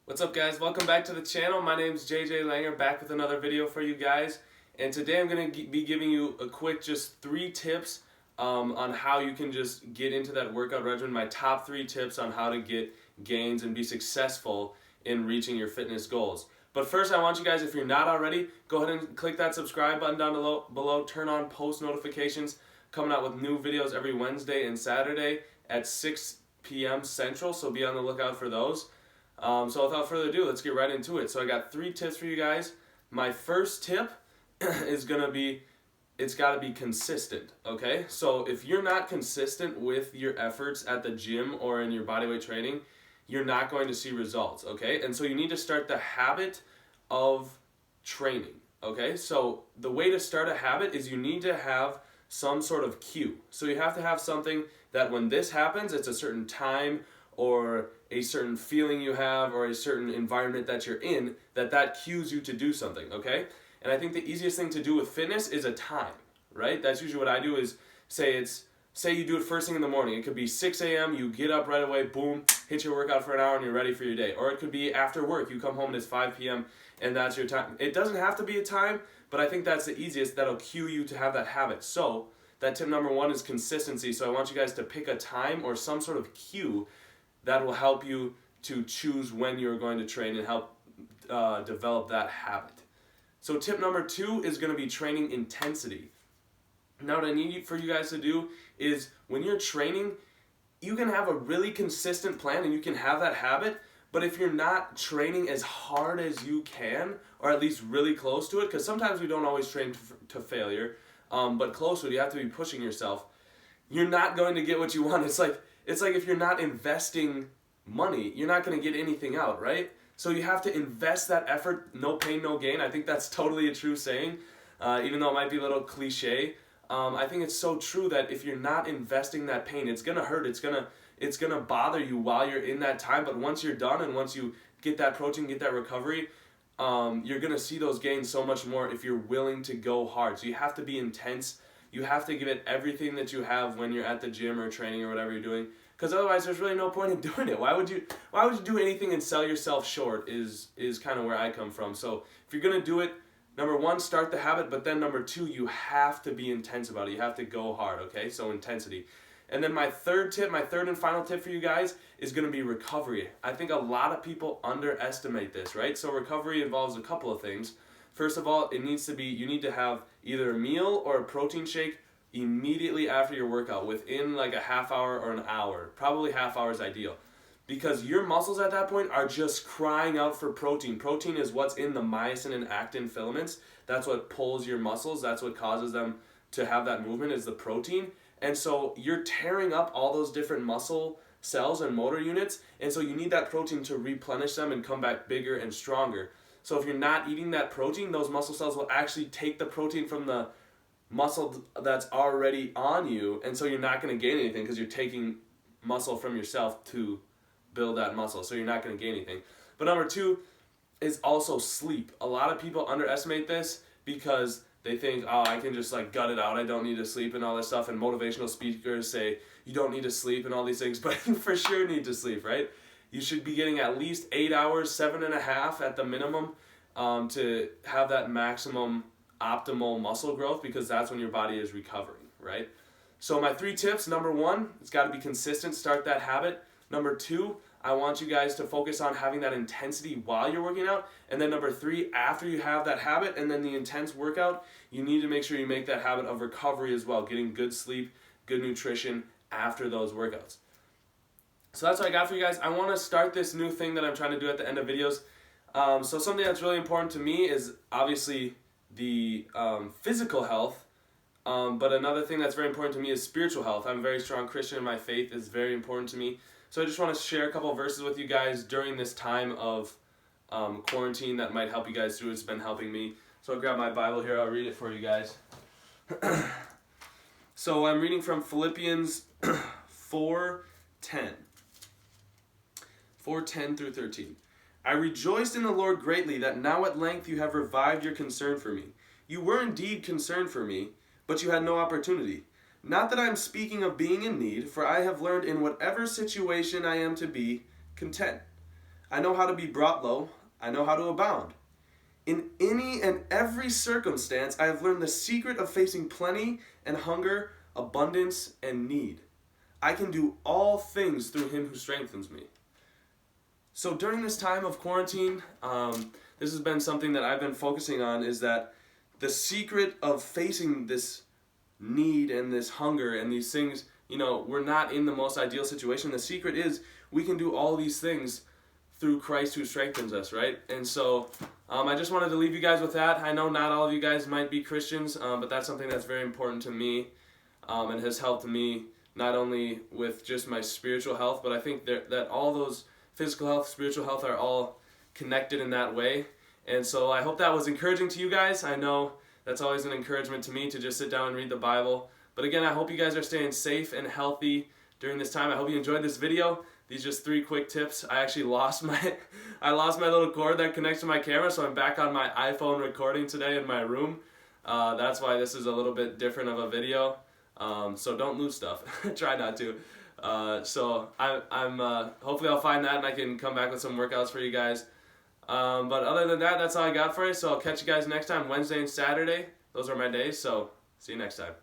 What's up, guys? Welcome back to the channel. My name is JJ Langer, back with another video for you guys. And today I'm going to be giving you a quick just 3 tips on how you can just get into that workout regimen. My top 3 tips on how to get gains and be successful in reaching your fitness goals. But first, I want you guys, if you're not already, go ahead and click that subscribe button down below. Turn on post notifications. Coming out with new videos every Wednesday and Saturday at 6 p.m. Central, so be on the lookout for those. So without further ado, let's get right into it. So I got 3 tips for you guys. My first tip is going to be, it's got to be consistent, okay? So if you're not consistent with your efforts at the gym or in your bodyweight training, you're not going to see results, okay? And so you need to start the habit of training, okay? So the way to start a habit is you need to have some sort of cue. So you have to have something that when this happens, it's a certain time or a certain feeling you have or a certain environment that you're in that cues you to do something, okay? And I think the easiest thing to do with fitness is a time, right? That's usually what I do is say you do it first thing in the morning. It could be 6 a.m., you get up right away, boom, hit your workout for an hour and you're ready for your day. Or it could be after work, you come home and it's 5 p.m. and that's your time. It doesn't have to be a time, but I think that's the easiest. That'll cue you to have that habit. So that tip number 1 is consistency. So I want you guys to pick a time or some sort of cue that will help you to choose when you're going to train and help develop that habit. So tip number 2 is going to be training intensity. Now what I need for you guys to do is when you're training, you can have a really consistent plan and you can have that habit, but if you're not training as hard as you can, or at least really close to it, because sometimes we don't always train to failure, but close to it, you have to be pushing yourself, you're not going to get what you want. It's like if you're not investing money, you're not going to get anything out, right? So you have to invest that effort, no pain, no gain. I think that's totally a true saying, even though it might be a little cliche. I think it's so true that if you're not investing that pain, it's going to hurt. It's going to bother you while you're in that time. But once you're done and once you get that protein, get that recovery, you're going to see those gains so much more if you're willing to go hard. So you have to be intense. You have to give it everything that you have when you're at the gym or training or whatever you're doing, because otherwise there's really no point in doing it. Why would you do anything and sell yourself short is kind of where I come from. So if you're going to do it, number 1, start the habit, but then number 2, you have to be intense about it. You have to go hard, okay? So intensity. And then my third and final tip for you guys is going to be recovery. I think a lot of people underestimate this, right? So recovery involves a couple of things. First of all, you need to have either a meal or a protein shake immediately after your workout, within like a half hour or an hour. Probably half hour is ideal, because your muscles at that point are just crying out for protein. Protein is what's in the myosin and actin filaments. That's what pulls your muscles. That's what causes them to have that movement, is the protein. And so you're tearing up all those different muscle cells and motor units, and so you need that protein to replenish them and come back bigger and stronger. So if you're not eating that protein, those muscle cells will actually take the protein from the muscle that's already on you, and so you're not going to gain anything because you're taking muscle from yourself to build that muscle, so you're not going to gain anything. But number 2 is also sleep. A lot of people underestimate this because they think, oh, I can just like gut it out, I don't need to sleep and all this stuff, and motivational speakers say you don't need to sleep and all these things, but you for sure need to sleep, right? You should be getting at least 8 hours, 7.5 at the minimum, to have that maximum optimal muscle growth, because that's when your body is recovering, right? So my 3 tips: number 1, it's got to be consistent, start that habit. Number 2, I want you guys to focus on having that intensity while you're working out. And then number 3, after you have that habit and then the intense workout, you need to make sure you make that habit of recovery as well, getting good sleep, good nutrition after those workouts. So that's what I got for you guys. I want to start this new thing that I'm trying to do at the end of videos. So something that's really important to me is obviously the physical health, but another thing that's very important to me is spiritual health. I'm a very strong Christian, and my faith is very important to me. So I just want to share a couple of verses with you guys during this time of quarantine that might help you guys through. It's been helping me. So I'll grab my Bible here. I'll read it for you guys. So I'm reading from Philippians 4:10. 4:10 through 13. I rejoiced in the Lord greatly that now at length you have revived your concern for me. You were indeed concerned for me, but you had no opportunity. Not that I am speaking of being in need, for I have learned in whatever situation I am to be content. I know how to be brought low. I know how to abound. In any and every circumstance, I have learned the secret of facing plenty and hunger, abundance and need. I can do all things through him who strengthens me. So during this time of quarantine, this has been something that I've been focusing on, is that the secret of facing this need and this hunger and these things, we're not in the most ideal situation. The secret is we can do all these things through Christ who strengthens us, right? And so I just wanted to leave you guys with that. I know not all of you guys might be Christians, but that's something that's very important to me and has helped me not only with just my spiritual health, but I think that all those physical health, spiritual health are all connected in that way. And so I hope that was encouraging to you guys. I know that's always an encouragement to me to just sit down and read the Bible. But again, I hope you guys are staying safe and healthy during this time. I hope you enjoyed this video. These just 3 quick tips. I actually lost my little cord that connects to my camera, so I'm back on my iPhone recording today in my room. That's why this is a little bit different of a video. So don't lose stuff. Try not to. So I'm hopefully I'll find that and I can come back with some workouts for you guys. But other than that, that's all I got for you. So I'll catch you guys next time, Wednesday and Saturday. Those are my days. So see you next time.